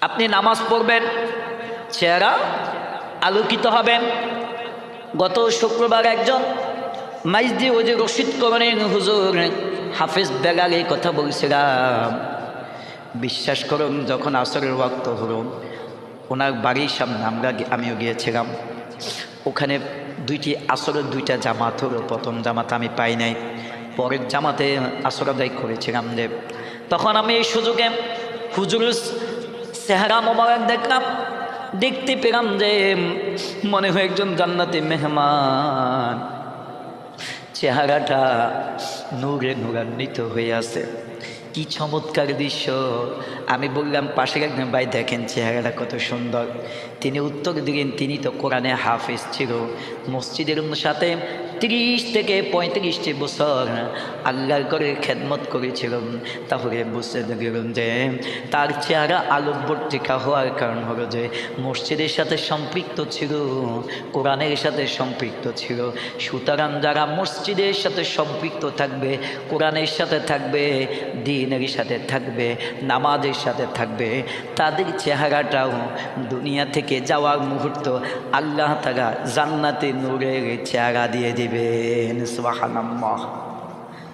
আপনি নামাজ পড়বেন, চেহারা আলোকিত হবে। গত শুক্রবার একজন মাইজদি ওজি রশিদ করেন হুজুর হাফিজ বেলাল এই কথা বলছিলাম। বিশ্বাস করুন, যখন আসরের ওয়াক্ত হলো, ওনার বাড়ির সামনে আমিও গিয়েছিলাম। ওখানে আসরের দুইটা জামাত হলো। প্রথম জামাত আমি পাই নাই, পরের জামাতে আসর আদায় করেছিলাম। যে তখন আমি এই সুযোগে হুজুরের চেহারা মোবারক দেখলাম, দেখতে পেলাম যে মনে হয় একজন জান্নাতি মেহমান। চেহারাটা নূরে নূরান্বিত হয়ে আছে। কি চমৎকার দৃশ্য! আমি বললাম পাশের একজন ভাই, দেখেন চেহারাটা কত সুন্দর। তিনি উত্তর দিলেন, তিনি তো কোরআনে হাফেজ ছিল, মসজিদের সাথে 30 থেকে 35টি বছর আল্লাহর করে খেদমত করেছিলেন। তাহলে বুঝতে গেলেন যে তার চেহারা আলোকবর্তিকা হওয়ার কারণ হলো যে মসজিদের সাথে সম্পৃক্ত ছিল, কোরআনের সাথে সম্পৃক্ত ছিল। সুতরাং যারা মসজিদের সাথে সম্পৃক্ত থাকবে, কোরআনের সাথে থাকবে, দ্বীনের সাথে থাকবে, নামাজের সাথে থাকবে, তাদের চেহারাটাও দুনিয়া থেকে যাওয়ার মুহূর্ত আল্লাহ তাআলা জান্নাতে নূরের চেহারা দিয়ে দিবেন। সুবহানাল্লাহ।